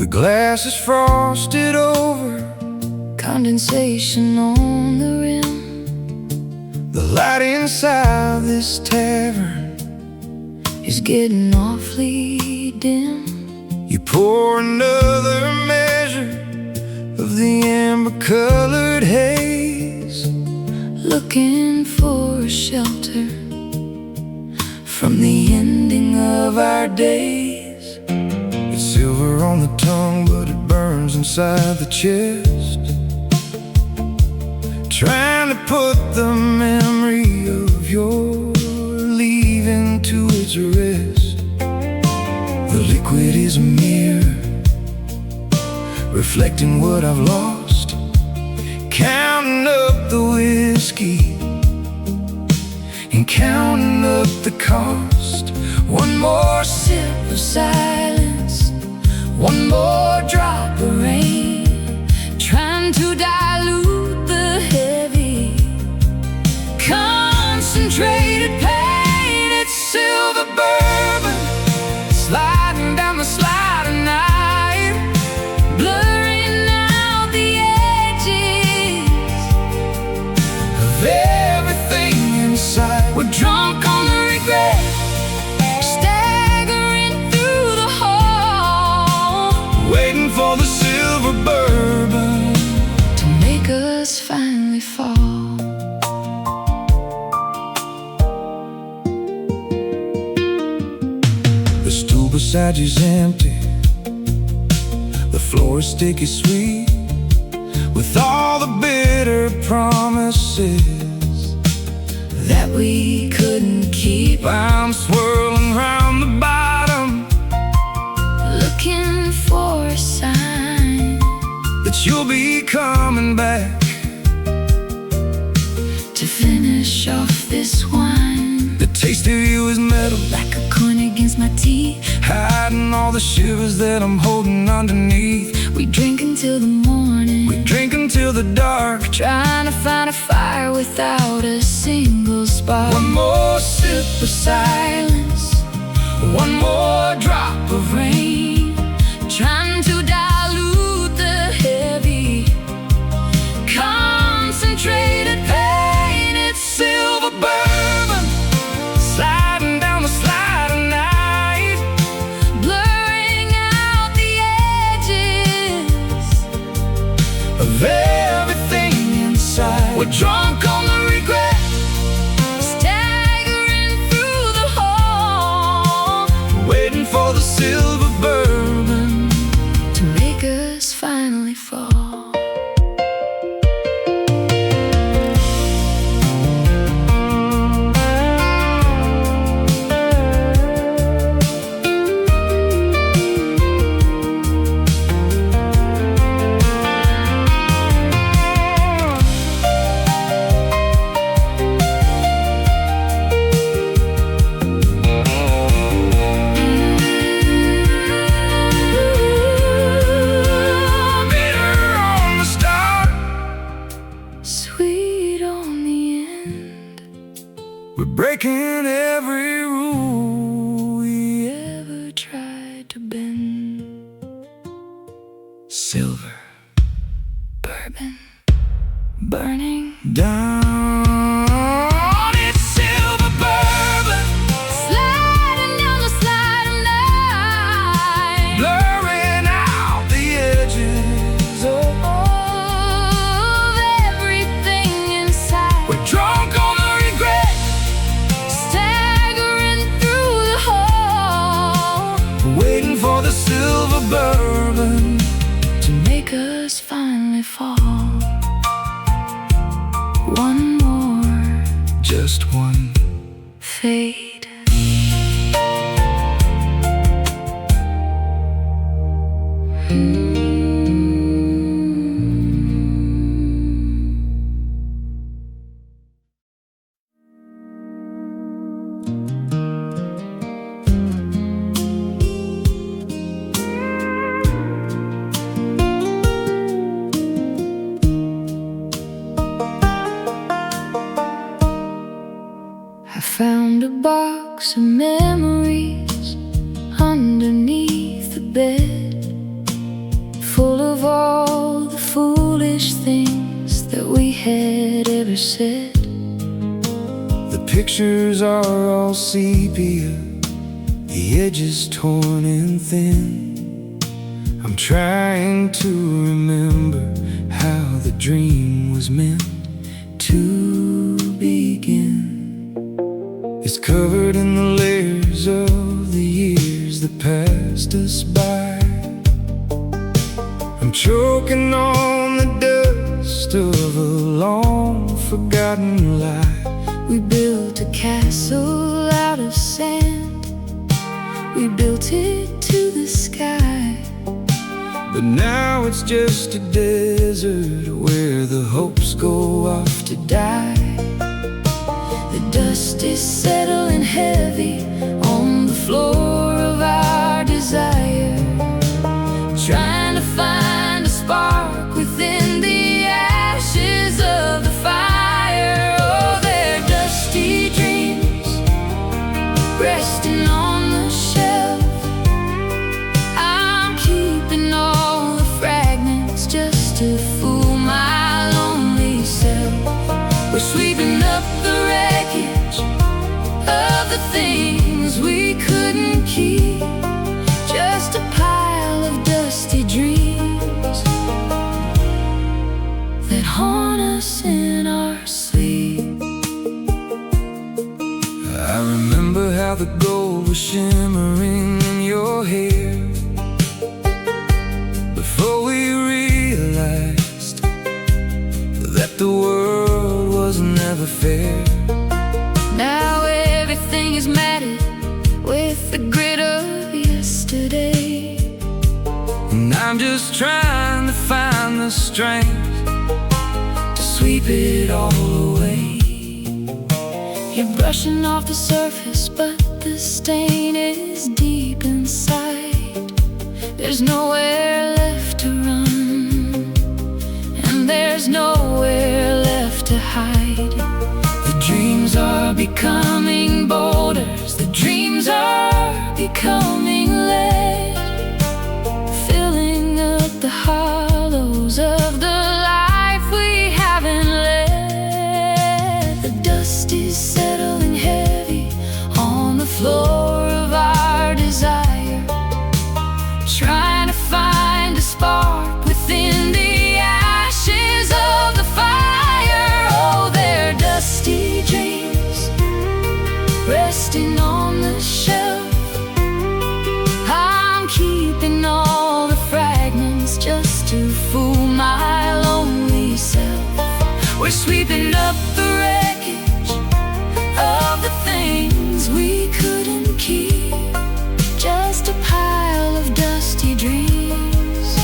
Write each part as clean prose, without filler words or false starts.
The glass is frosted over, condensation on the rim. the light inside this tavern Is getting awfully dim. You pour another measure of the amber-colored haze, Looking for a shelter from the ending of our days. It's silver on the tongue, but it burns inside the chest, trying to put the memory of your leaving to its rest. The liquid is a mirror, reflecting what I've lost, counting up the whiskey and counting up the cost. One more sip of silence, one more drop of rain, trying to dilute the heavy, concentrated pain. It's silver bourbon sliding down the slide of night, blurring out the edges Of everything inside, We're drunk on the regret, staggering through the hall, waiting for the silver bourbon to make us finally fall. The stool beside you's empty, the floor is sticky sweet, with all the bitter promises That we couldn't keep, I'm swirling round the bottom, looking for a sign that you'll be coming back to finish off this wine. The taste of you is metal, Like a coin against my teeth, hiding all the shivers that I'm holding underneath. we drink until the morning, We drink until the dark, trying to find a fire without a single spark. one more sip of silence, one more drop of rain, trying to dilute the heavy, concentrated pain. It's silver bourbon sliding down the slide of night, blurring out the edges of everything inside. We're drunk on the regret, staggering through the hall, Waiting for the silver bourbon to make us finally fall. bitter on the start. Sweet on the end, We're breaking every rule we ever tried to bend. silver Bourbon burning down. It's silver bourbon sliding down the slide of night, blurring out the edges of everything inside. We're drunk on the regret, Staggering through the hall, waiting for the silver bourbon to make us finally fall. One more just one fade. Found a box of memories underneath the bed. of all the foolish things that we had ever said. The pictures are all sepia, the edges torn and thin. I'm trying to remember how the dream was meant to begin. It's covered in the layers of the years that passed us by. I'm choking on the dust of a long forgotten lie. We built a castle out of sand, we built it to the sky. But now it's just a desert where the hopes go off to die. The dust is settling heavy on the floor of our desire, trying to find a spark within the ashes of the fire. Oh, they're dusty dreams resting on the shelf. I'm keeping all the fragments just to fool my lonely self. We're sweeping up the wreckage of the things we couldn't keep, just a pile of dusty dreams that haunt us in our sleep. I remember how the gold was shimmering in your hair before we realized that the world was never fair. Now everything is matted with the grit of yesterday, And I'm just trying to find the strength to sweep it all away. You're brushing off the surface, but the stain is deep inside. There's nowhere left to run, and there's nowhere left to hide. The dreams are becoming boulders, the dreams are becoming lead, filling up the hollows of the life we haven't led. The dust is settling heavy on the floor of our desire, trying to find a spark within the ashes of the fire. Oh, they're dusty dreams resting on the shelf. I'm keeping all the fragments just to fool my lonely self. We're sweeping up the wreckage of the things we couldn't keep, just a pile of dusty dreams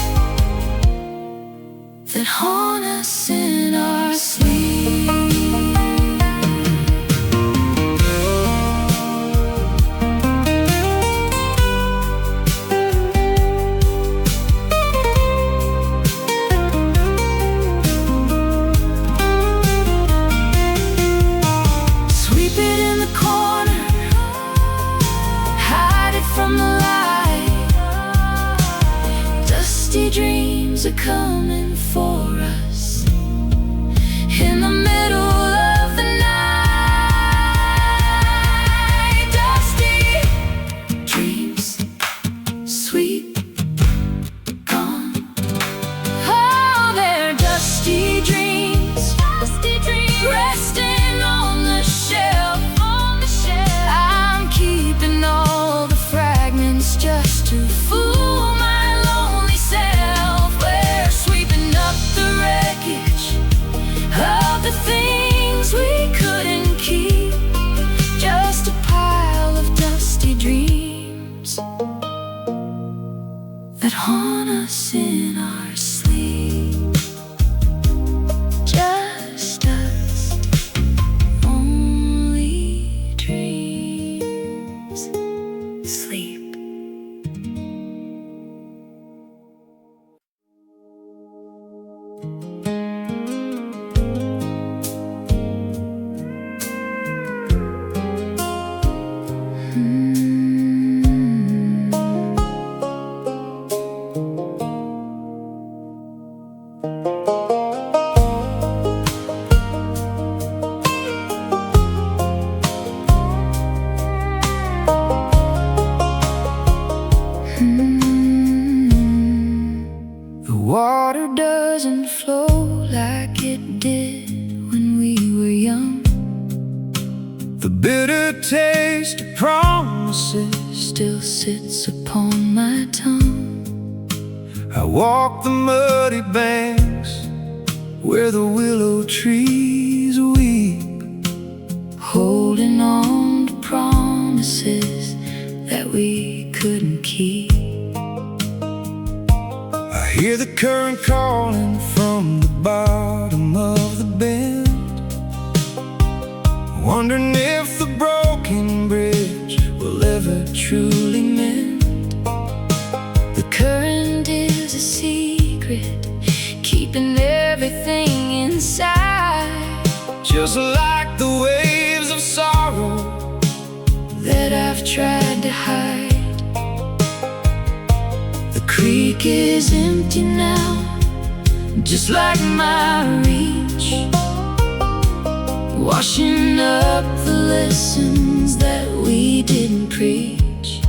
that haunt us in our sleep. Sweep it in the corner, hide it from the light. Dusty dreams are coming for us in the middle of the night. Dusty dreams, sweep, gone. Oh, they're dusty dreams, resting on the shelf. I'm keeping all the fragments just to fool my lonely self. We're sweeping up the wreckage of the things we couldn't keep, just a pile of dusty dreams that haunt us in our sleep. Just us, only dreams. Sleep. The water doesn't flow like it did when we were young. The bitter taste of promises Still sits upon my tongue. I walk the muddy banks where the willow trees weep, Holding on to promises that we couldn't keep. I hear the current calling from the bottom of the bend, wondering if the broken bridge will ever truly mend. The current is a secret, keeping everything inside, Just like the waves of sorrow that I've tried to hide. The creek is empty now, just like my reach, washing up the lessons that we didn't preach.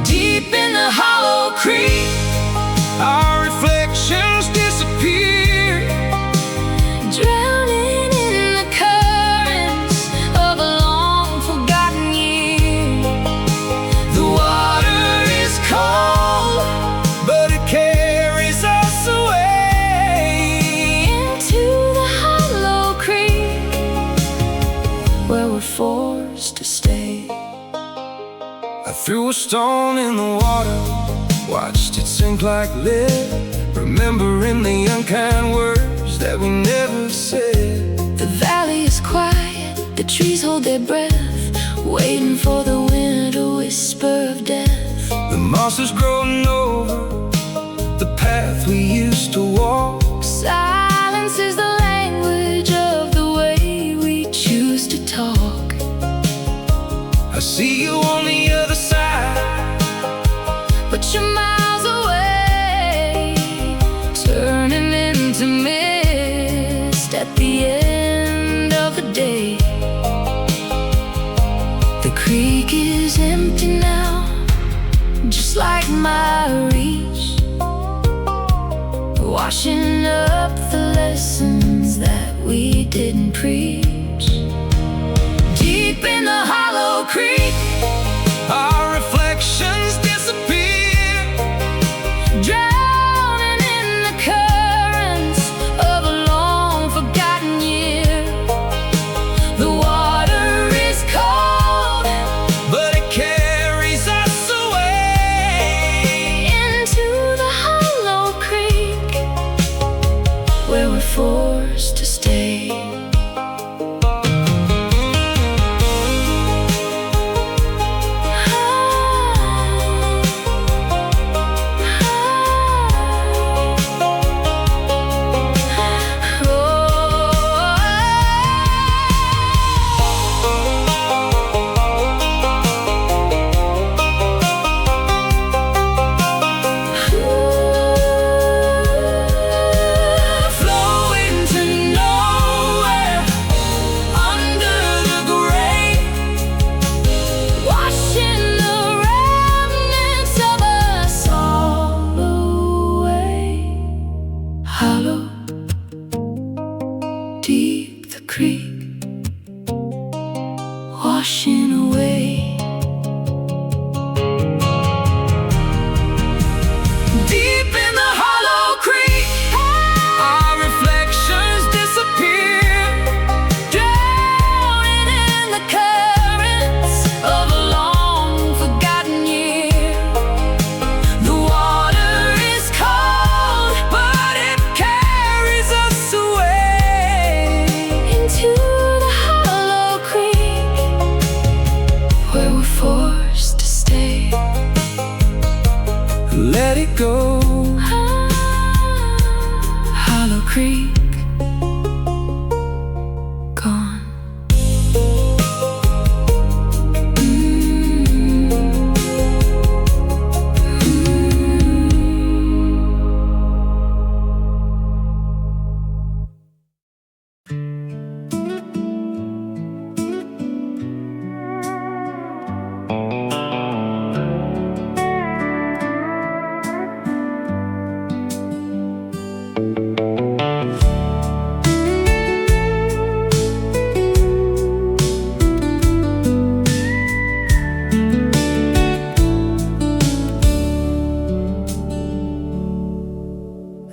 deep in the hollow creek. Our reflections disappear, Drowning in the currents of a long forgotten year. the water is cold, but it carries us away Into the hollow creek, where we're forced to stay. I threw a stone in the water, watched it sink like lead, remembering the unkind words that we never said. The valley is quiet, the trees hold their breath, waiting for the wind to whisper of death. The moss is growing over the path we used to walk. Silence is the language of the way we choose to talk. I see you on the other side, But you're miles away, turning into mist at the end of the day. The creek is empty now, just like my reach, washing up the lessons that we didn't preach. Deep in the hollow creek, our reflections disappear, drowning in the currents of a long forgotten year. The water is cold, but it carries us away into the hollow creek, where we're forced to stay.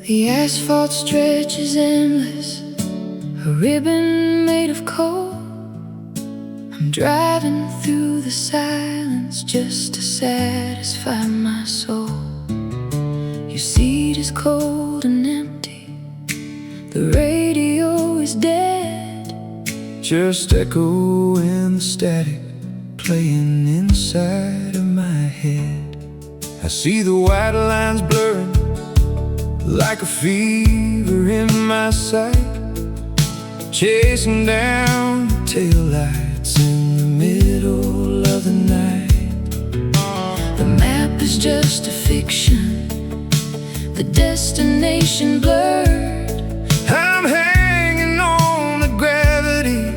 The asphalt stretches endless, a ribbon made of coal. I'm driving through the silence just to satisfy my soul. Your seat is cold and empty, the radio is dead, just echoing the static playing inside of my head. I see the white lines blurring like a fever in my sight, chasing down the taillights in the middle of the night. The map is just a fiction, the destination blurred. I'm hanging on the gravity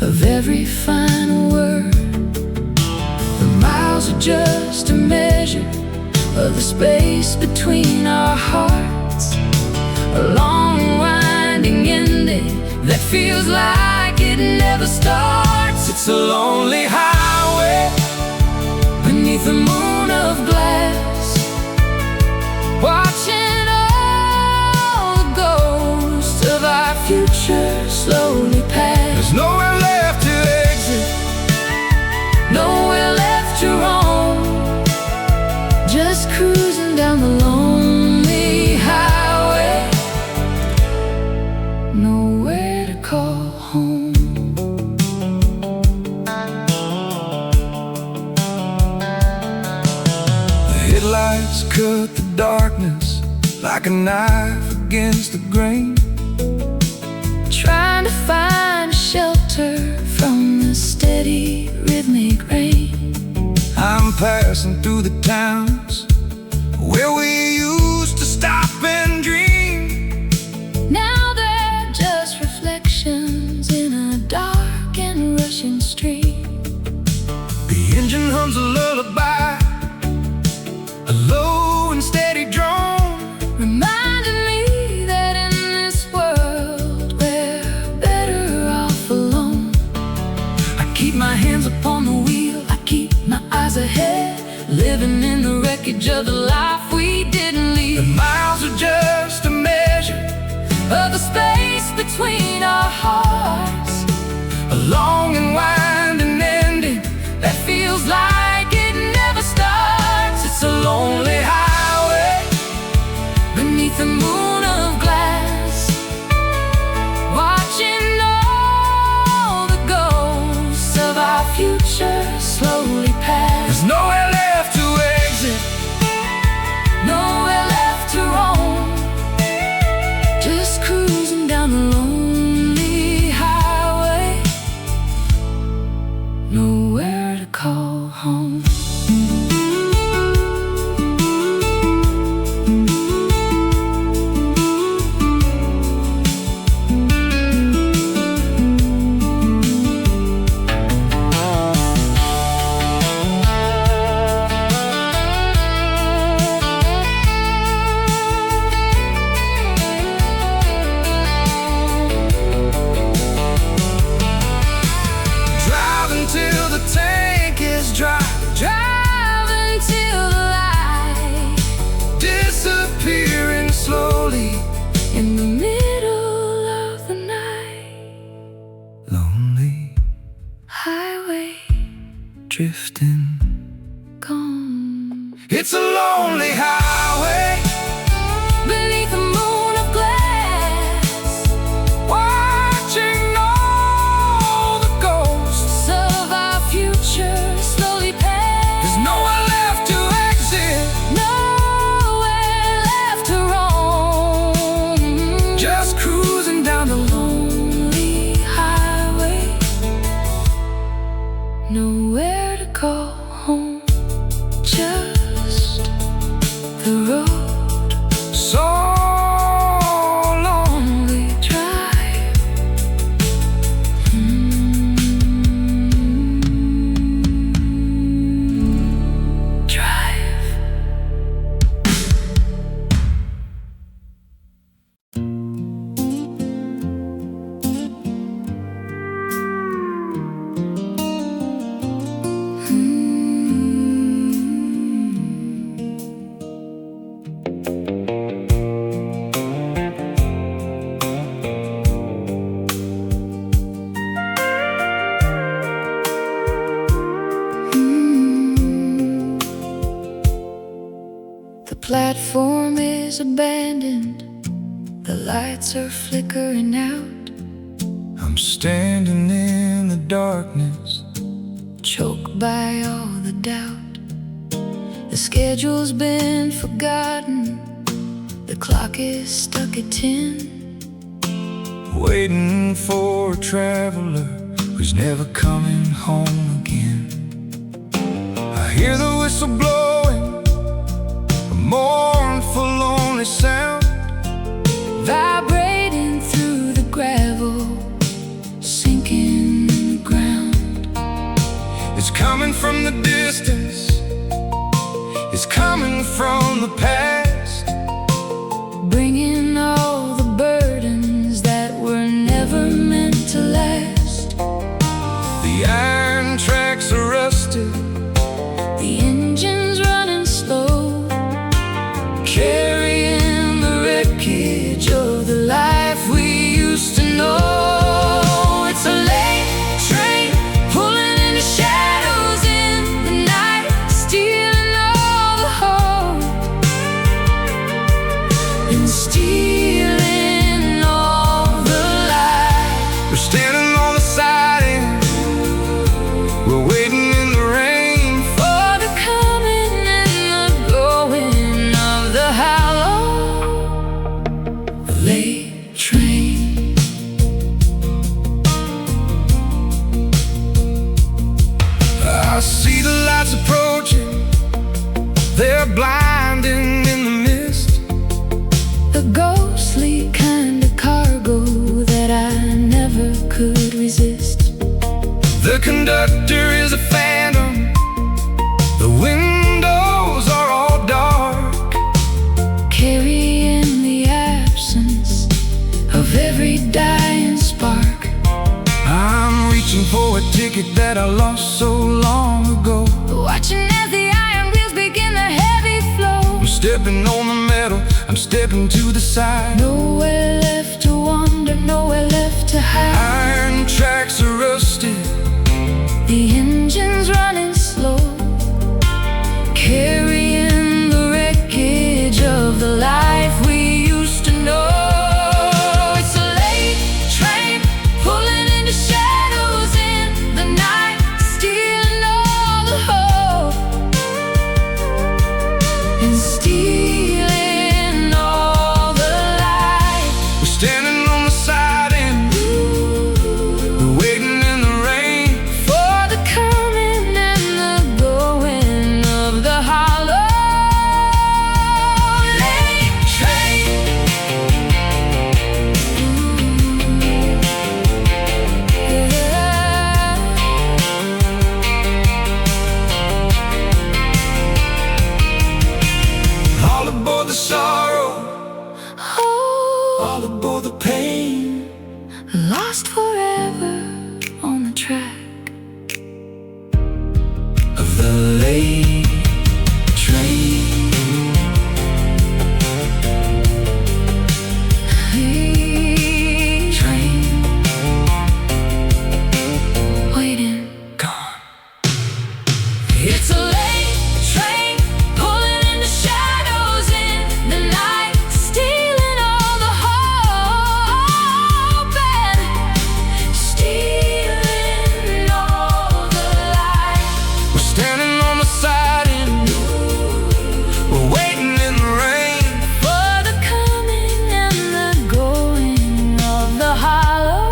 of every final word. The miles are just a measure of the space between our hearts, a long winding ending that feels like it never starts. It's a lonely highway beneath the moon of glass, watching all the ghosts of our future slowly pass. There's nowhere left to exit, nowhere left to roam, just cruising down the lonely highway, nowhere to call home. The headlights cut the darkness like a knife against the grain, trying to find shelter from the steady rhythmic rain. I'm passing through the towns where we used to stop and dream. Now they're just reflections in a dark and rushing stream. The engine hums a lullaby, a low and steady drone, reminding me that in this world we're better off alone. I keep my hands upon the wheel, I keep my eyes ahead, living in the wreckage of the life we didn't leave. the miles are just a measure Of the space between our hearts, a long and winding ending that feels like it never starts. It's a lonely highway Beneath the moon of glass, watching all the ghosts of our future slowly pass. There's nowhere left to exit, Nowhere left to roam, just cruising down the lonely highway, nowhere to call home. driving till the tank is dry, Driving till the light, disappearing slowly in the middle of the night, lonely, highway drifting. gone. It's a lonely highway Beneath the moon of glass, watching all the ghosts. of our future slowly pass. There's nowhere left to exit, Nowhere left to roam, just cruising down the lonely highway, nowhere to call home, just the road, so lonely. drive. Drive. platform is abandoned, the lights are flickering out. I'm standing in the darkness, choked by all the doubt. The schedule's been forgotten, the clock is stuck at 10, waiting for a traveler who's never coming home again. I hear the whistle blowing, a mournful, lonely sound, vibrating through the gravel, sinking in the ground. It's coming from the distance, it's coming from the past, bringing all the burdens that were never meant to last. The iron tracks are rusted, the engine's running slow, carrying the wreckage of the life we used to know. It's a late train pulling into shadows in the night, stealing all the hope and stealing all the light. we're standing on the siding, we're waiting in the rain For the coming and the going of the hollow late train. I see the lights approaching, they're blinding in the mist, A ghostly kind of cargo that I never could resist. the conductor is a phantom, the windows are all dark, Carrying the absence of every dying spark. I'm reaching for a ticket that I lost so long ago. Watching as the iron wheels begin the heavy flow. I'm stepping on the metal, I'm stepping to the side. Nowhere left to wander, nowhere left to hide. Iron tracks are rusted, The engine's running slow, carrying the wreckage of the life we used to know. It's a late train pulling into shadows in the night, stealing all the hope and stealing all the light. we're standing on the siding, we're waiting in the rain For the coming and the going of the hollow late train. all aboard the sorrow, Oh, all aboard the pain. lost forever on the track Of the late train. late train, waiting. Gone. It's a late train pulling into shadows in the night, stealing all the hope and stealing all the light. We're standing on the siding, we're waiting in the rain. For the coming and the going of the hollow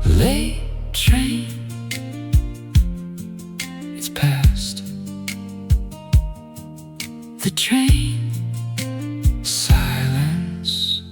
late train. It's past The train. silence.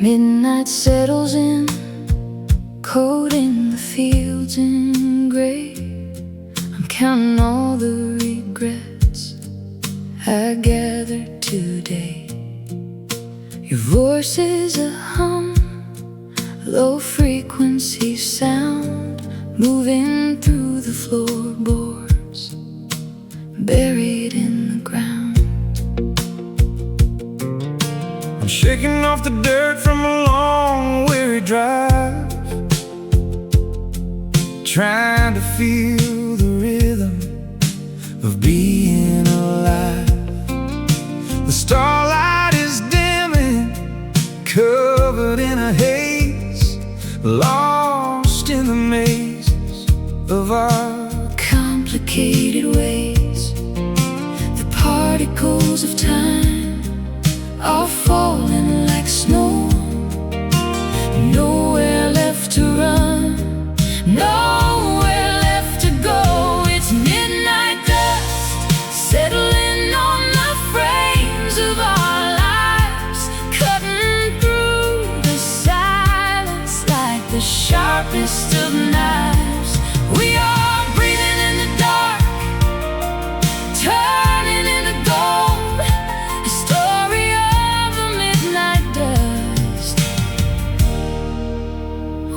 Midnight settles in, coating the fields in gray. I'm counting all the regrets I gathered today. Your voice is a hum, low frequency sound, moving through the floorboards, buried in the ground. I'm shaking off the dirt from a long, weary drive, trying to feel the rhythm of being alive. The starlight is dimming, covered in a haze, lost in the mazes of our complicated ways. The particles of time are falling like snow. Nowhere left to run, nowhere left to go. It's midnight dust settling on the frames of our lives, cutting through the silence like the sharpest of knives. We are breathing in the dark, turning into gold, a story of the midnight dust,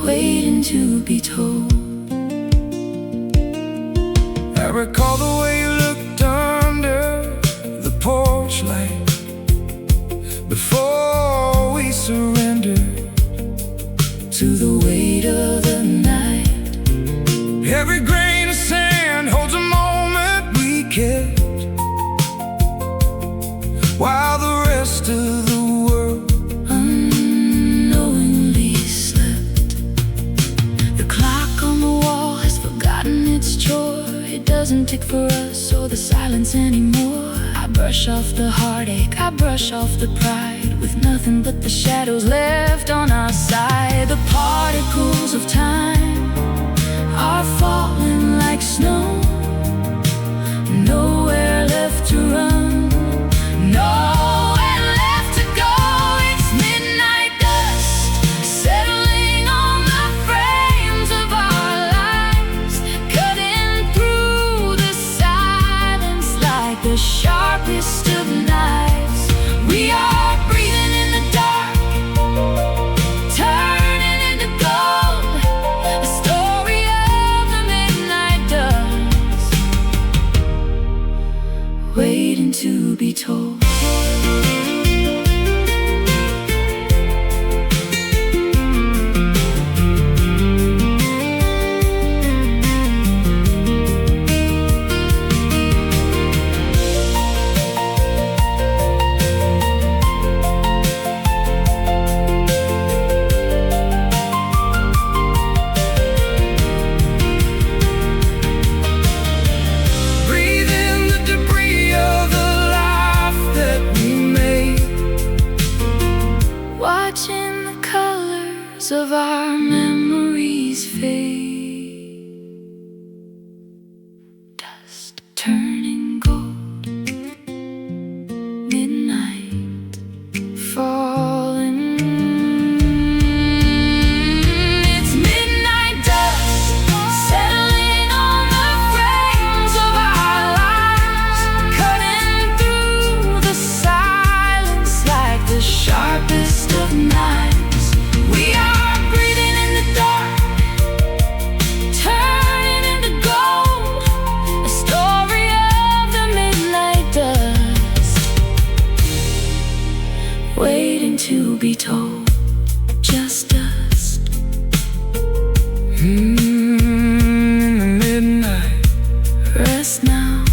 waiting to be told. I recall the way you looked under the porch light before we surrendered To the weight of the night, every grain of sand holds a moment we kept, while the rest of the world unknowingly slept. The clock on the wall has forgotten its chore. It doesn't tick for us or the silence anymore. I brush off the heartache, I brush off the pride, with nothing but the shadows left on our side. The particles of time are falling like snow. Nowhere left to run, nowhere left to go. It's midnight dust settling on the frames of our lives, cutting through the silence like the sharpest of knives. We are breathing in the dark, turning into gold, a story of the midnight dust, waiting to be told. breathe in the debris of the life that we made, Watching the colors of our memories fade, dust turning gold, midnight falling. It's midnight dust settling on the frames of our lives, cutting through the silence like the sharpest of knives. We are breathing in the dark, turning into gold, a story of the midnight dust, waiting to be told. Just dust. in the midnight. Rest now.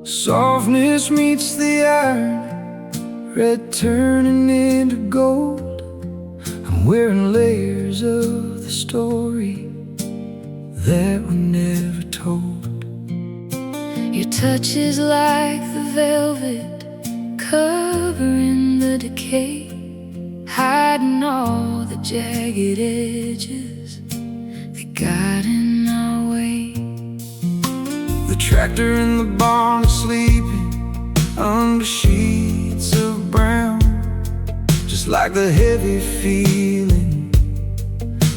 Softness meets the iron, red turning into gold. I'm wearing layers of the story that were never told. Your touch is like the velvet covering the decay, hiding all the jagged edges that got in our way. The tractor in the barn is sleeping under sheets of brown, just like the heavy feeling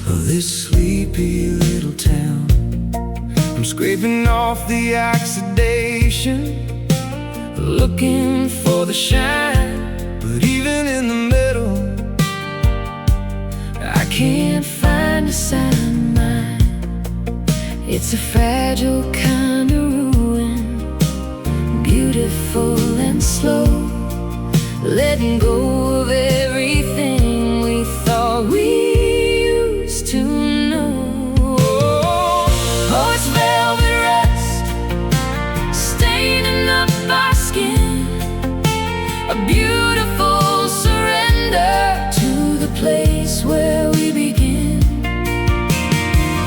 of this sleepy little town. I'm scraping off the oxidation, looking for the shine, but even in the middle, I can't find a sign of mine. It's a fragile kind of ruin, beautiful and slow, letting go of everything we thought we used to know. Oh, it's velvet rust staining up our skin, a beautiful surrender to the place where we begin.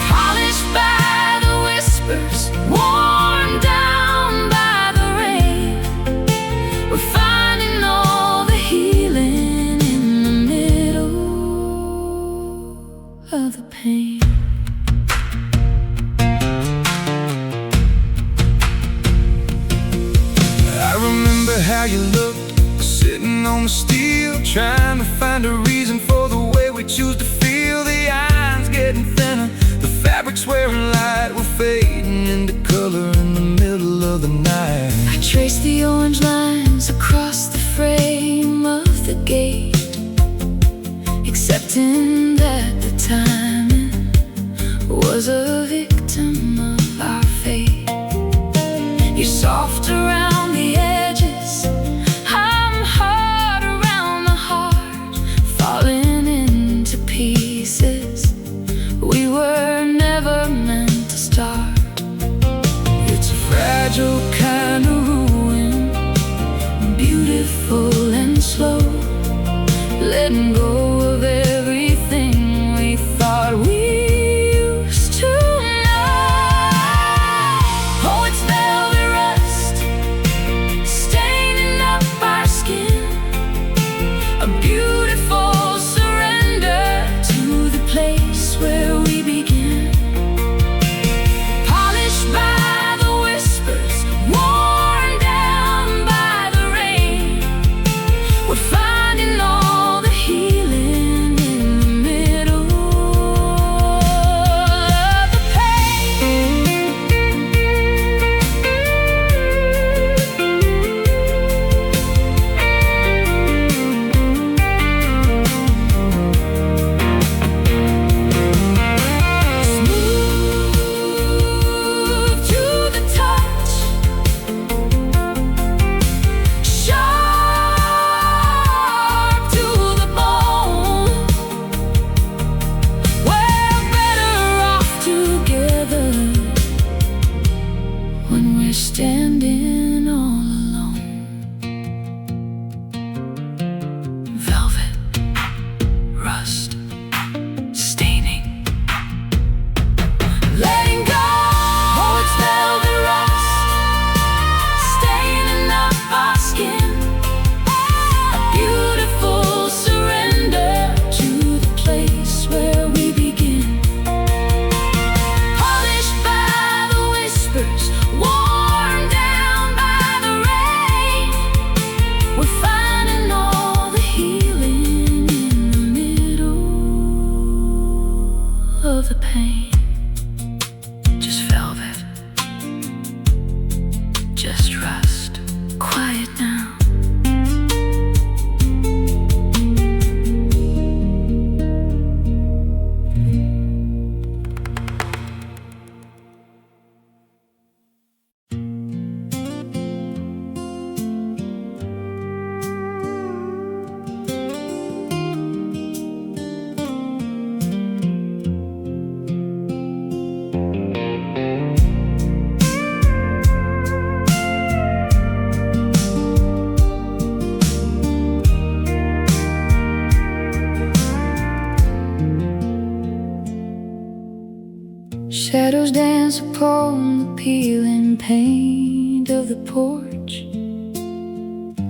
Polished by the whispers, worn down by the rain, we're finding all the healing in the middle of the pain. I remember how you looked, sitting on the steel, trying to find a reason for the way we choose to feel. The iron's getting thinner, the fabric's wearing light, we're fading into color in the middle of the night. I traced the orange lines across the frame of the gate, accepting that the timing was a victim of our fate. You're soft around the edges, I'm hard around the heart, falling into pieces we were never meant to start. It's a fragile kind of ruin, Beautiful and slow, letting go of everything we thought we used to know. Oh, it's velvet rust staining up our skin, a beautiful surrender to the place where we begin. Polished by the whispers, worn down by the rain, we're finding all the healing in the middle of the pain. Smooth to the touch, sharp to the bone. We're better off together when we're standing all alone. Velvet rust staining, letting go. Oh, it's velvet rust staining up our skin, a beautiful surrender to the place where we begin. Polished by the whispers, worn down by the rain, we're finding all the healing in the middle of the pain. Just velvet, just rust, quiet now. Shadows dance upon the peeling paint of the porch.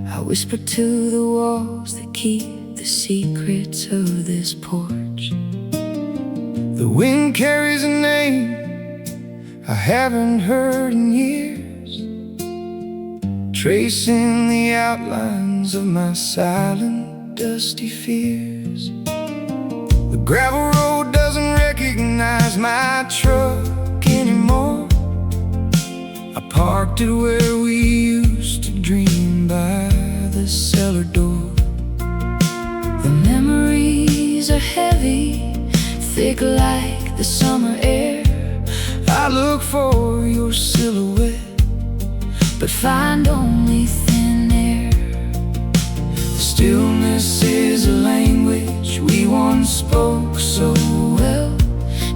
I whisper to the walls that keep the secrets of this porch. The wind carries a name I haven't heard in years, tracing the outlines of my silent, dusty fears. The gravel road doesn't recognize my truck anymore. I parked it where we used to dream, by the cellar door. The memories are heavy, thick like the summer air. I look for your silhouette, but find only thin air. The stillness is a language we once spoke so well.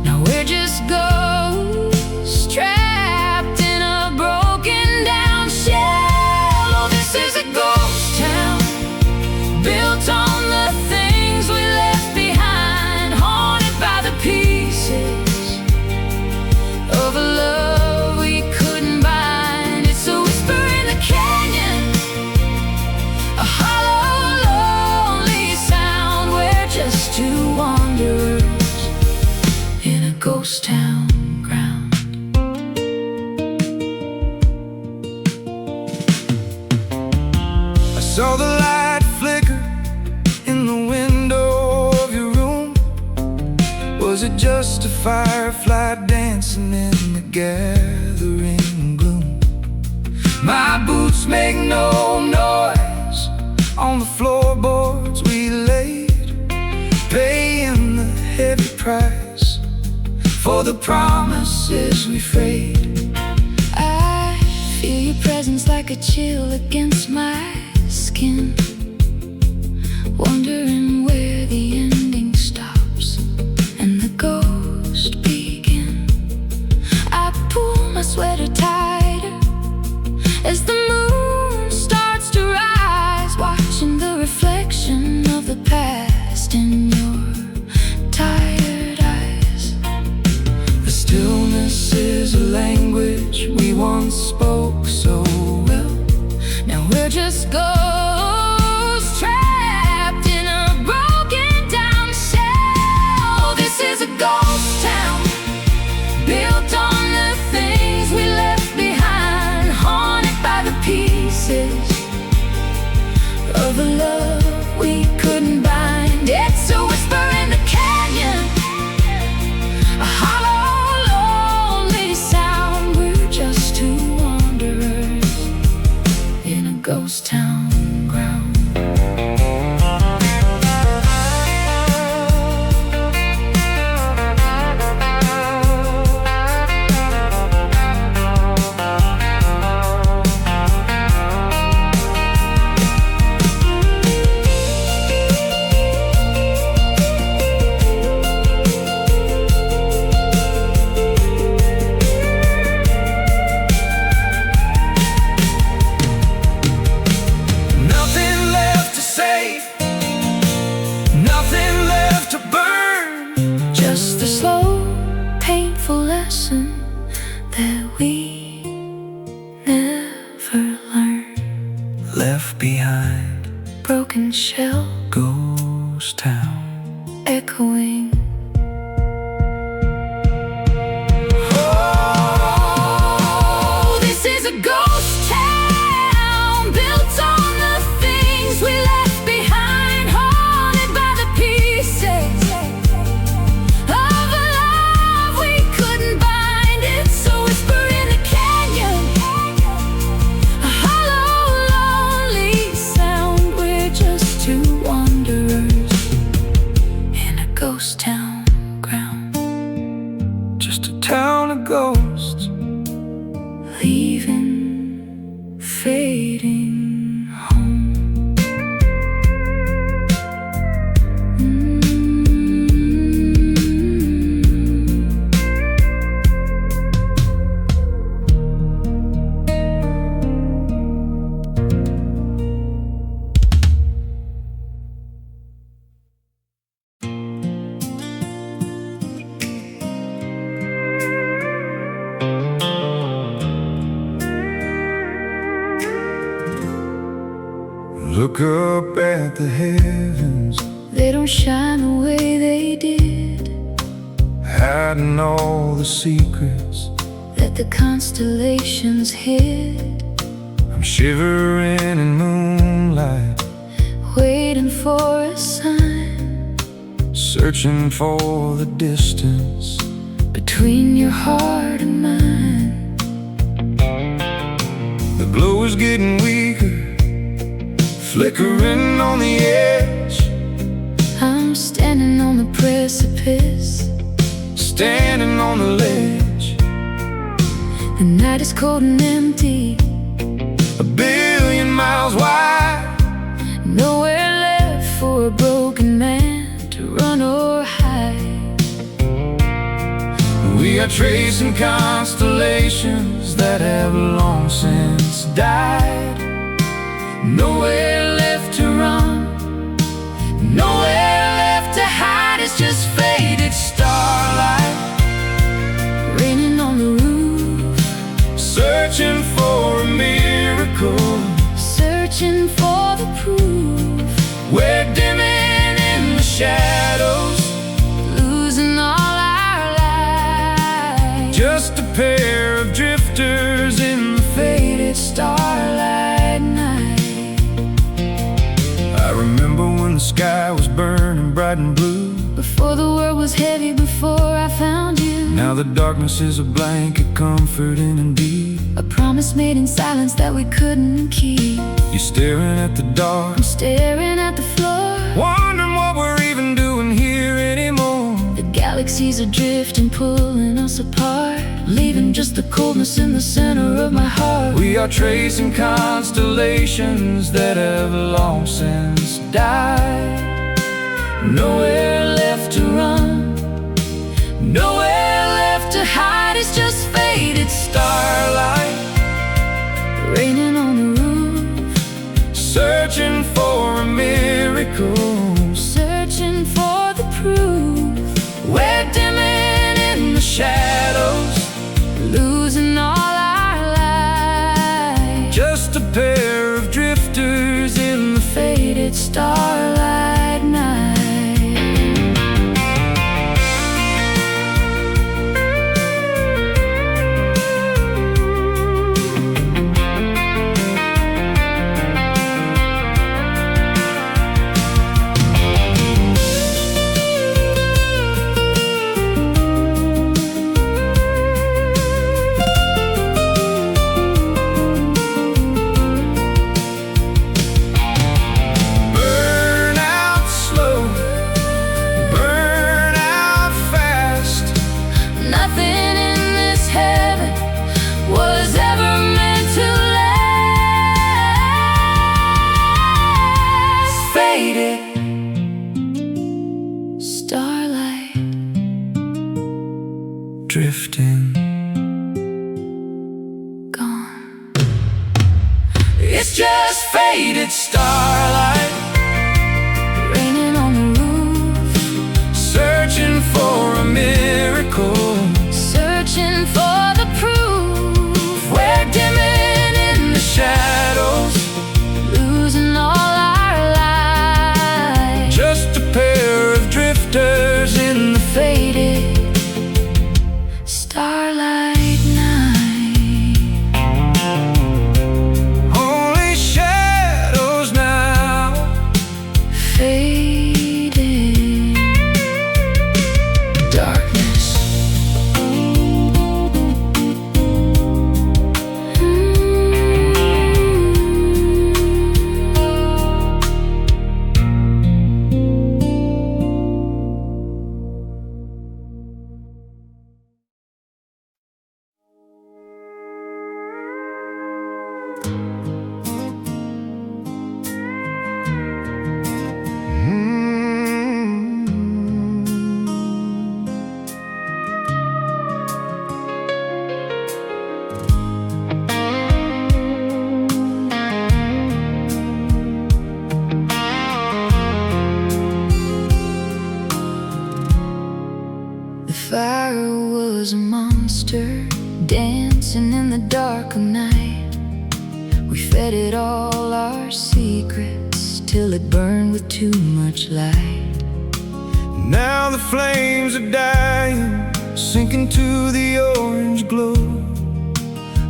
Now we're just ghosts trapped in a broken down shell. Oh, this is a ghost town, built on the things we left behind, haunted by the pieces of a love we couldn't bind. It's a whisper in the canyon, a hollow, lonely sound. We're just two wanderers in a ghost town ground. I saw the light flicker in the window of your room. Was it just a firefly dancing in the gathering gloom? My boots make no noise on the floorboards we laid, paying the heavy price for the promises we frayed. I feel your presence like a chill against my skin, wondering where the ending stops and the ghost begin. I pull my sweater tighter as the moon starts to rise, watching the reflection of the past in your tired eyes. The stillness is a language we once spoke so well. Now we're just ghosts trapped in a broken down shell. This is a ghost town, built on the things we left behind, haunted by the pieces of a love we couldn't bind. It's a whisper in the canyon, a hollow, lonely sound. We're just two wanderers in a ghost town ground. Nothing left to say, nothing left to burn. Just a slow, painful lesson that we never learned. Left behind, Broken shell ghost town. echoing. Oh, this is a ghost town, built on the things we left behind, haunted by the pieces of a love we couldn't bind. It's a whisper in the canyon, a hollow, lonely sound. We're just two wanderers in a ghost town ground. Just a town of ghosts, Leaving, fading home. look up at the heavens, they don't shine the way they did, hiding all the secrets that the constellations hid. I'm shivering in moonlight, waiting for a sign, searching for the distance between your heart and mine. The glow is getting weaker, flickering on the edge. I'm standing on the precipice, standing on the ledge. the night is cold and empty, 1,000,000,000 miles wide, nowhere left for a broken man to run or hide. We are tracing constellations that have long since died. Nowhere left to run, nowhere left to hide. It's just faded starlight raining on the roof, searching for a miracle. searching for the proof. We're dimming in the shadows, losing all our light. just a pair of drifters in the faded starlight night. I remember when the sky was burning bright and blue, Before the world was heavy, before I found you. now the darkness is a blanket, comforting indeed. A promise made in silence that we couldn't keep. You're staring at the dark, I'm staring at the floor. wondering what we're even doing here anymore. The galaxies are drifting, pulling us apart, leaving just the coldness in the center of my heart. We are tracing constellations that have long since died. Nowhere left to run, nowhere left to hide. It's just faded Starlight, raining on the roof, searching for a miracle. searching for the proof. We're dimming in the shadows, losing all our light. just a pair of drifters in the Faded starlight night. burn out slow, burn out fast. Nothing in this heaven was ever meant to last. Faded Starlight drifting, gone. it's just faded starlight, Raining on the roof, searching for a miracle. searching for the proof. We're dimming in the shadows, Losing all our light. just a pair of drifters in the Faded starlight night. only shadows now. Faded darkness. The fire was a monster dancing in the dark of night. We fed it all our secrets till it burned with too much light. Now the flames are dying, sinking to the orange glow.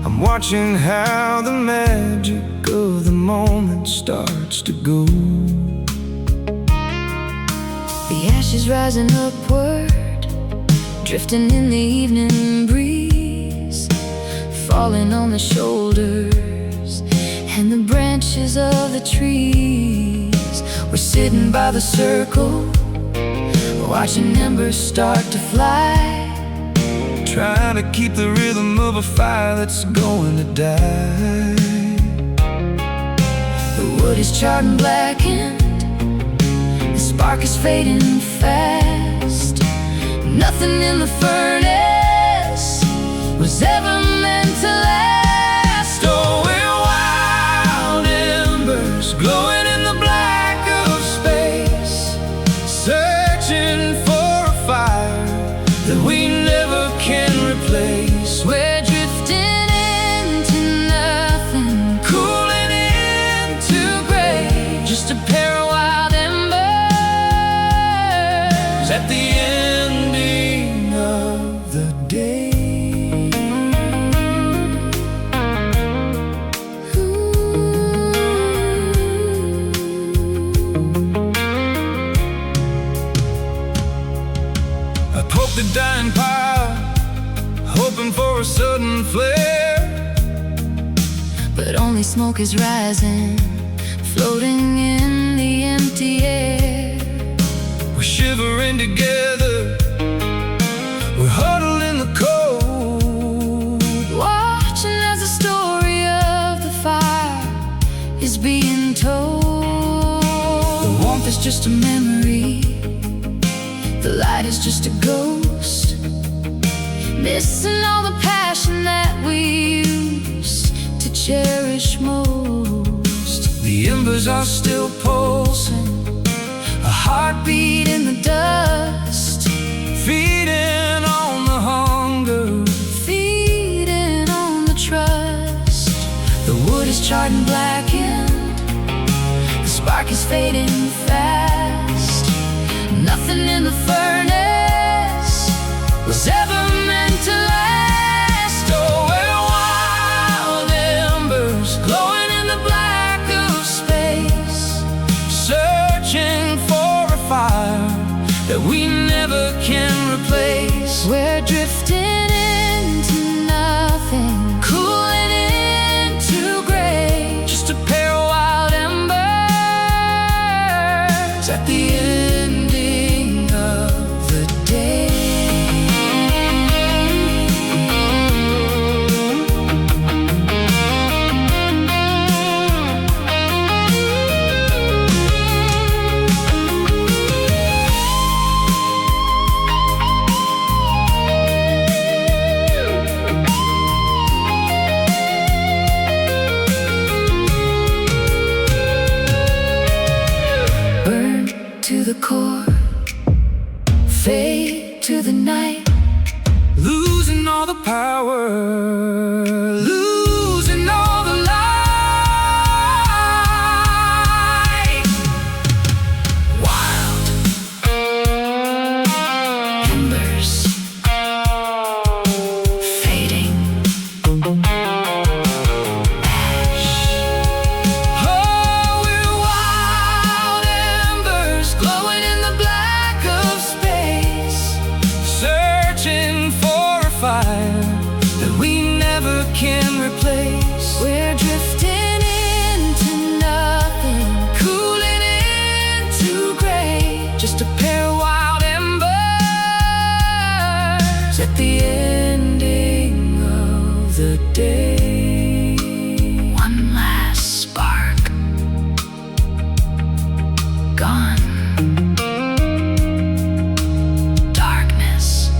I'm watching how the magic of the moment starts to go. The ashes rising upward, drifting in the evening breeze, falling on the shoulders and the branches of the trees. We're sitting by the circle, watching embers start to fly, trying to keep the rhythm of a fire that's going to die. The wood is charred and blackened, the spark is fading fast. Nothing in the furnace was ever meant to last. Oh, we're wild embers glowing in the black of space, searching for a fire that we never can replace. We're drifting into nothing, Cooling into gray, just a pair of wild embers at the ending of the day. I poke the dying pile, hoping for a sudden flare, but only smoke is rising, floating in the empty air. we're shivering together, we're huddled in the cold, Watching as the story of the fire is being told. The warmth is just a memory, the light is just a ghost, missing all the passion that we used to cherish most. the embers are still pulsing, A heartbeat in the dust, feeding on the hunger. feeding on the trust. The wood is charred and blackened, the spark is fading fast. Nothing in the furnace was ever meant to last. Oh, we're wild embers glowing in the black of space, searching for a fire that we never can replace. We're drifting into nothing, Cooling into gray, just a pair of wild embers at the ending of the day. burn to the core, fade to the night. Losing all the power, losing all the light. Wild embers fading, ash. Oh, we're wild embers glowing in the black of space, searching for a fire that we never can replace. We're drifting into nothing, Cooling into gray, just a pair of wild embers at the ending of the day. One last spark, gone. Darkness.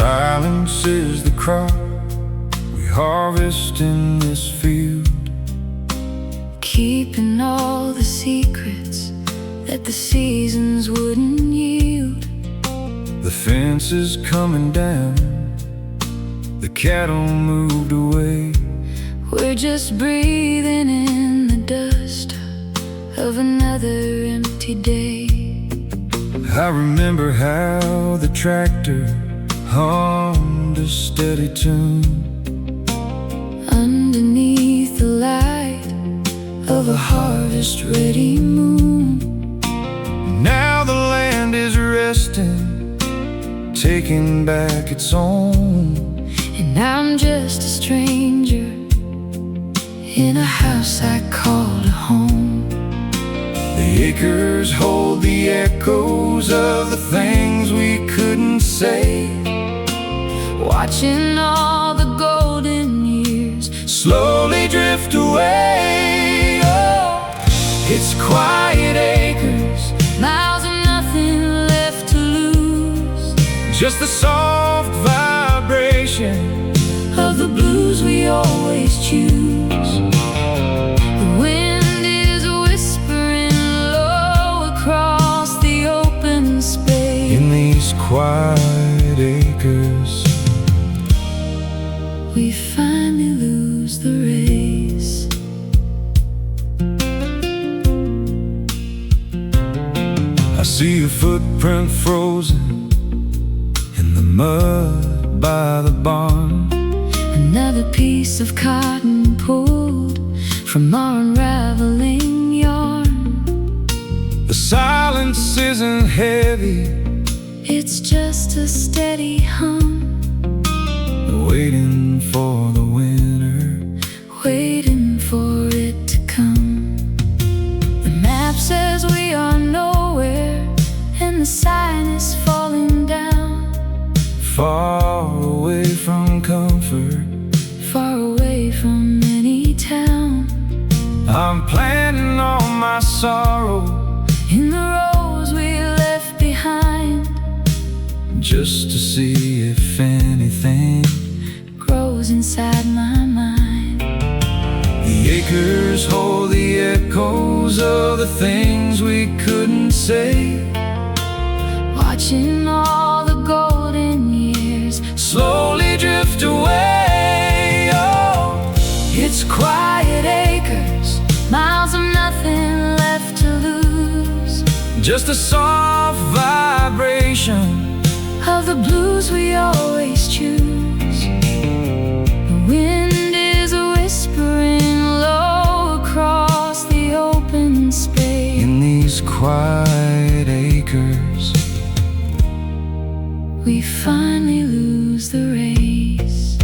Silence is the crop we harvest in this field, keeping all the secrets that the seasons wouldn't yield. The fence is coming down, the cattle moved away. We're just breathing in the dust of another empty day. I remember how the tractor hummed a steady tune underneath the light of a harvest-ready moon. Now the land is resting, taking back its own. And I'm just a stranger in a house I called a home. The acres hold the echoes of the things we couldn't say, watching all the golden years slowly drift away. Oh, it's quiet acres, miles of nothing left to lose, just the soft vibration of the blues we always choose. The wind is whispering low across the open space. In these quiet acres, we finally lose the race. I see a footprint frozen in the mud by the barn. Another piece of cotton pulled from our unraveling yarn. The silence isn't heavy, It's just a steady hum, waiting for the winter, waiting for it to come. The map says we are nowhere, and the sign is falling down. far away from comfort, Far away from any town. I'm planting all my sorrow In the rows we left behind, just to see if anything grows inside my mind. The acres hold the echoes of the things we couldn't say, Watching all the golden years slowly drift away. Oh, it's quiet acres, miles of nothing left to lose, just a soft vibration of the blues we always choose. The wind is whispering low across the open space. in these quiet acres. We finally lose the race.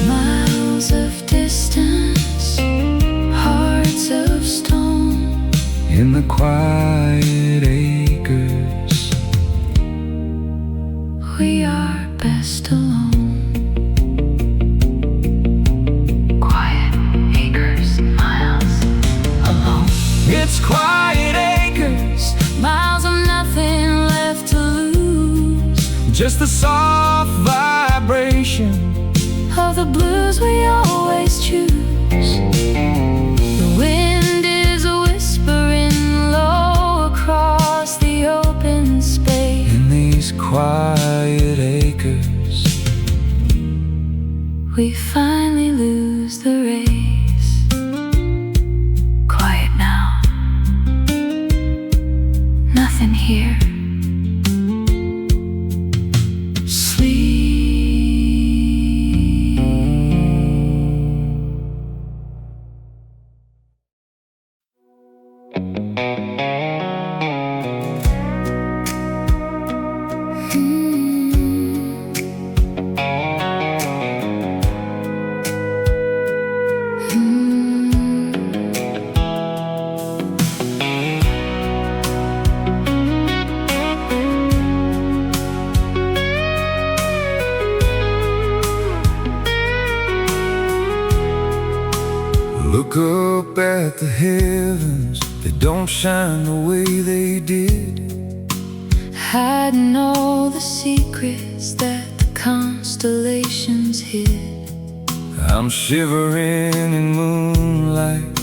Miles of distance, hearts of stone. In the quiet acres, We are best alone. Quiet acres, miles alone. it's quiet acres, Miles of nothing left to lose, just the soft vibration of the blues we always choose. The wind is whispering low across the open space. in these quiet acres. We finally lose the race. Quiet now, nothing here. up at the heavens, they don't shine the way they did. Hiding all the secrets that the constellations hid. I'm shivering in moonlight,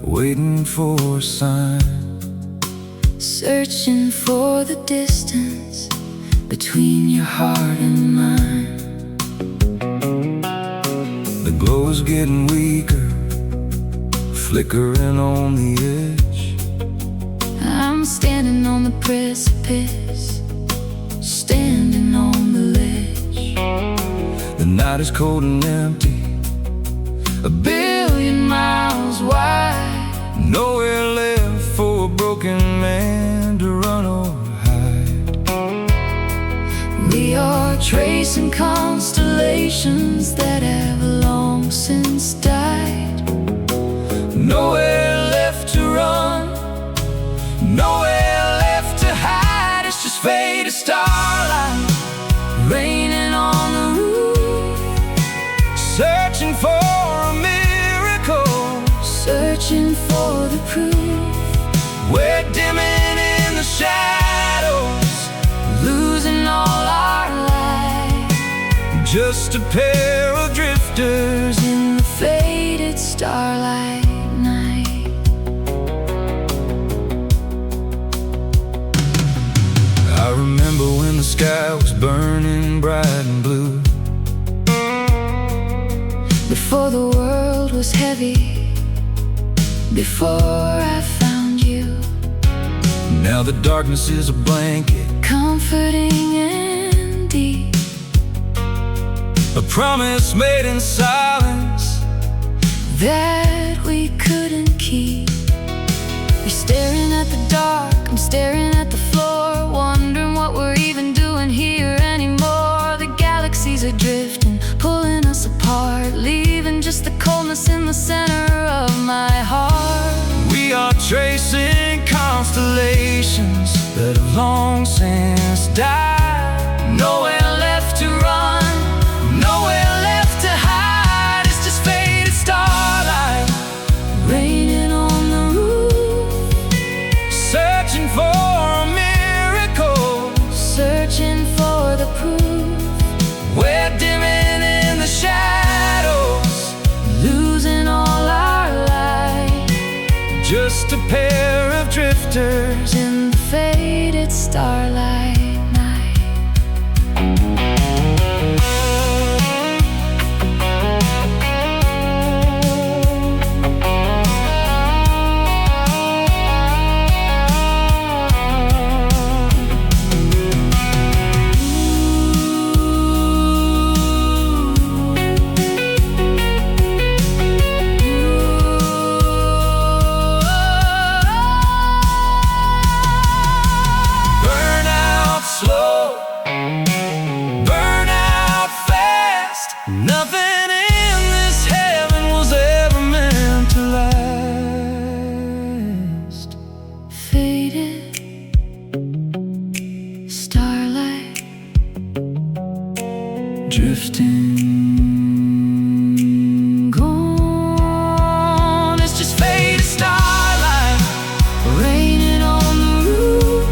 waiting for a sign, searching for the distance between your heart and mine. The glow is getting weaker, flickering on the edge. I'm standing on the precipice, standing on the ledge. The night is cold and empty, 1,000,000,000 miles wide. nowhere left for a broken man to run or hide. We are tracing constellations that have long since died. Nowhere left to run, nowhere left to hide. It's just faded starlight Raining on the roof, searching for a miracle. searching for the proof. We're dimming in the shadows, Losing all our light, just a pair of drifters in the faded starlight night. I remember when the sky was burning bright and blue, Before the world was heavy, before I found you. now the darkness is a blanket, Comforting and deep, a promise made in silence that we couldn't keep. You're staring at the dark, I'm staring at the floor, wondering what we're even doing here anymore. The galaxies are drifting, pulling us apart, leaving just the coldness in the center of my heart. We are tracing constellations that have long since died. Nowhere left to run, nowhere left to hide. It's just faded starlight Raining on the roof, searching for a miracle. searching for the proof. We're dimming in the shadows, Losing all our light, just a pair of drifters in the faded starlight night. burn out slow, burn out fast. Nothing in this heaven was ever meant to last. Faded starlight, Drifting, gone. It's just faded starlight, raining on the roof,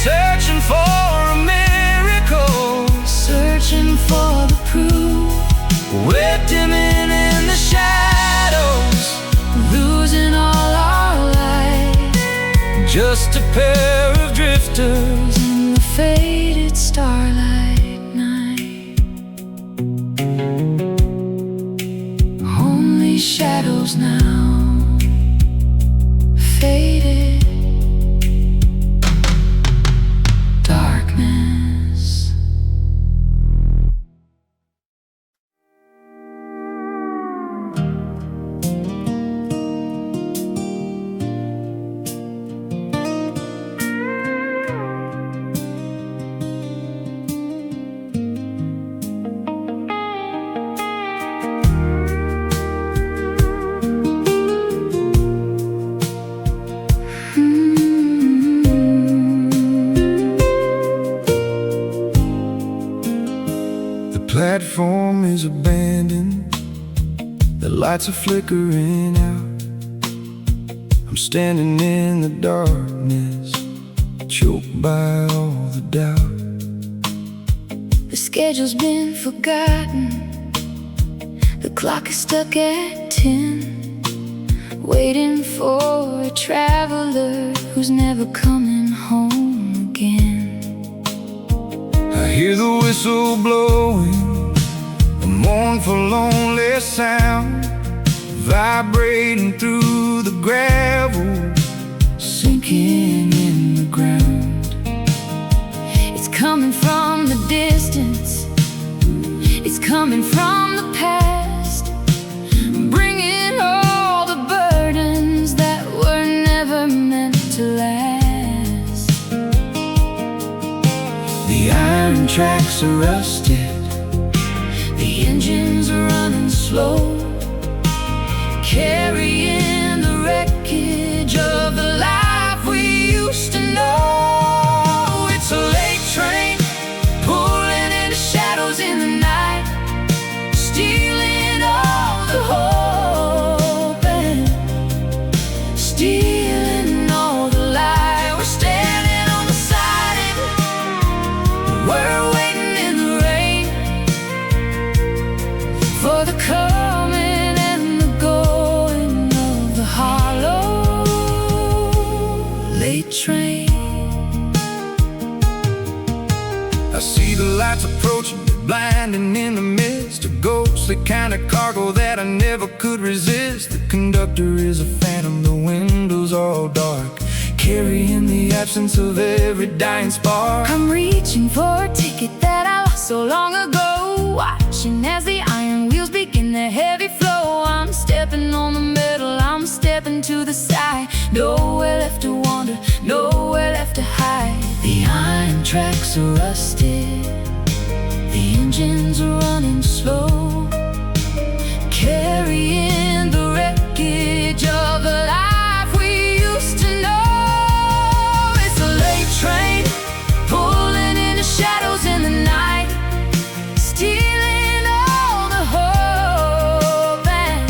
searching for a miracle. searching for the proof. We're dimming in the shadows, Losing all our light, just a pair of drifters in the faded starlight night. Only shadows now, faded darkness. platform is abandoned, the lights are flickering out. I'm standing in the darkness, choked by all the doubt. The schedule's been forgotten, the clock is stuck at 10, waiting for a traveler who's never coming home again. I hear the whistle blowing, a mournful, lonely sound, vibrating through the gravel, sinking in the ground. It's coming from the distance, it's coming from the past, bringing all the burdens that were never meant to last. The iron tracks are rusted, the engines are running slow, carrying the wreckage of the life we used to know. It's a late train, pulling into shadows in the night, stealing all the hope and stealing all the light. We're standing on the siding, we're waiting in the rain for the coming and the going of the hollow late train. I see the lights approaching, blinding in the mist, a ghostly kind of cargo that I never could resist. The conductor is a phantom, the windows are all dark, carrying the absence of every dying spark. I'm reaching for a ticket that I lost so long ago, watching as the iron wheels begin their heavy flow. I'm stepping on the metal, I'm stepping to the side, nowhere left to wander, nowhere left to hide. The iron tracks are rusted, the engines are running slow, carrying the wreckage of the life we used to know. It's a late train, pulling into shadows in the night, stealing all the hope and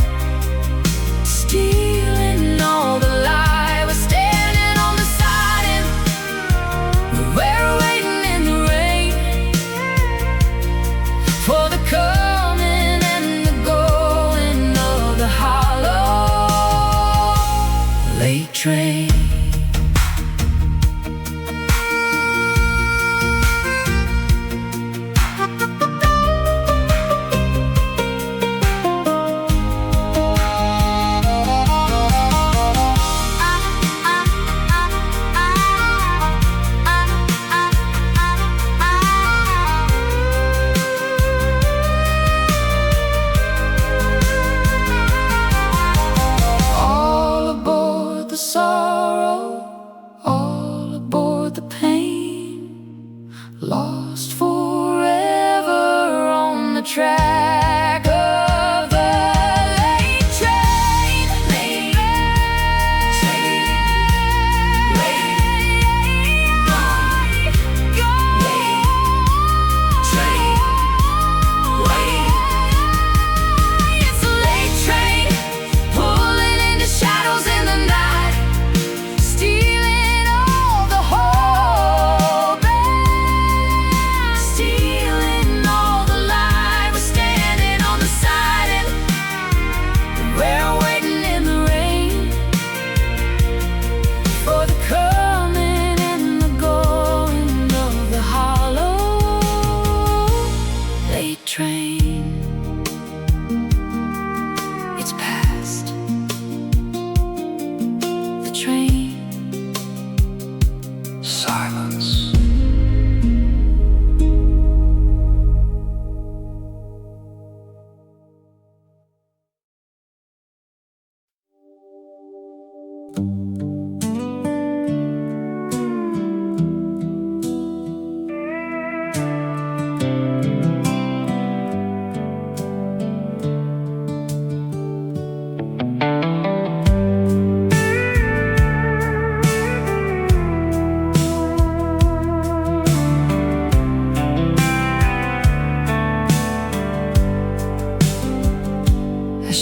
stealing all the light. We're standing on the siding, we're waiting in the rain for the coming and the going of the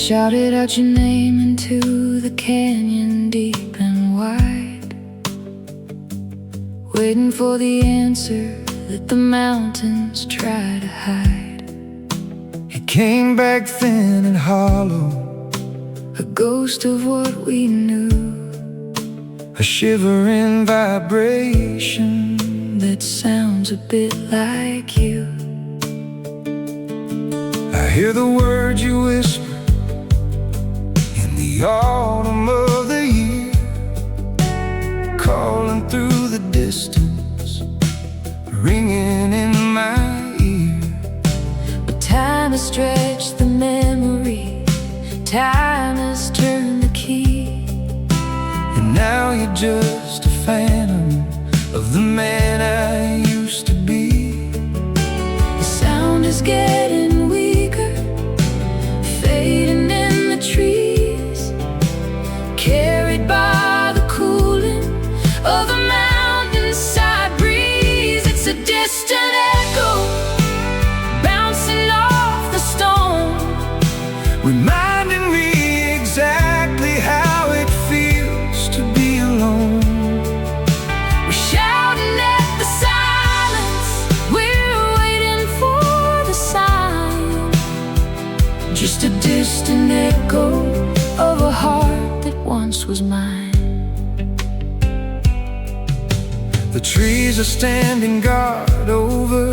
shouted out your name into the canyon deep and wide, waiting for the answer that the mountains try to hide. It came back thin and hollow, a ghost of what we knew, a shivering vibration that sounds a bit like you. I hear the words you whisper in the autumn of the year, calling through the distance, ringing in my ear. But time has stretched the memory, time has turned the key, and now you're just a phantom of the man I used to be. the sound is getting weaker, fading in the trees, carried by the cooling of a mountainside breeze. It's a distant echo bouncing off the stone, Reminding me exactly how it feels to be alone. we're shouting at the silence, we're waiting for the sign, just a distant echo of a heart that once was mine. The trees are standing guard over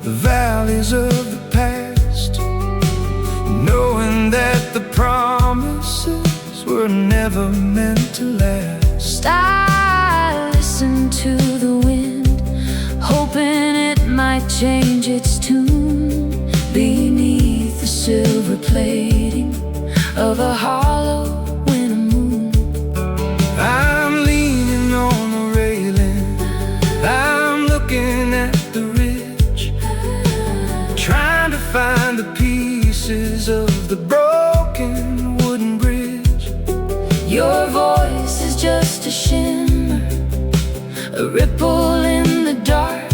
the valleys of the past, knowing that the promises were never meant to last. I listen to the wind, hoping it might change its tune beneath the silver plating of a hollow winter moon. I'm leaning on the railing, I'm looking at the ridge, trying to find the pieces of the broken wooden bridge. Your voice is just a shimmer, a ripple in the dark,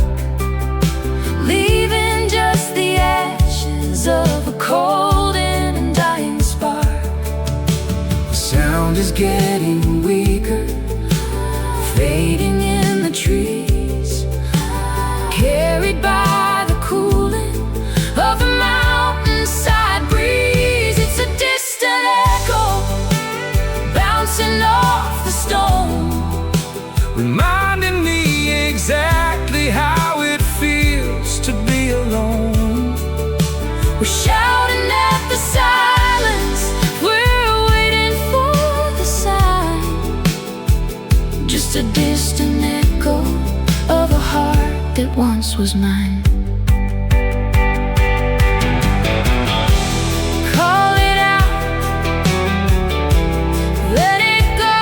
leaving just the ashes of a cold and dying spark. The sound is getting weaker, Fading in the trees, carried by the cooling of a mountainside breeze. It's a distant echo bouncing off the stone, reminding me exactly how it feels to be alone. we're shouting at the silence, we're waiting for the sign, just a distant echo of a heart that once was mine. Call it out, let it go.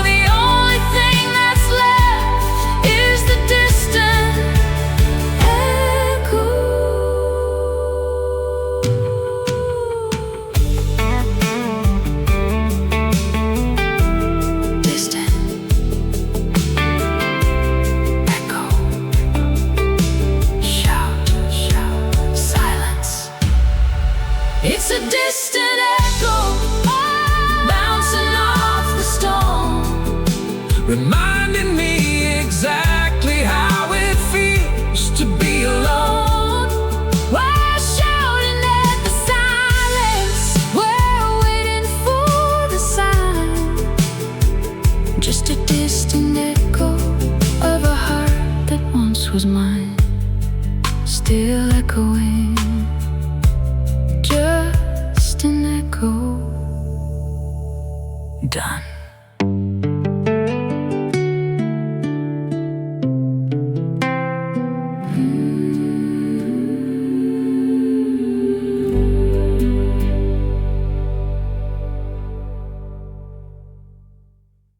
The only thing that's left is the distant echo. Distant echo. Shout, shout, silence. It's a distant echo bouncing off the stone, Reminding me exactly how it feels to be alone. we're shouting at the silence, we're waiting for the sign, just a distant echo of a heart that once was mine, still echoing, just an echo. Done.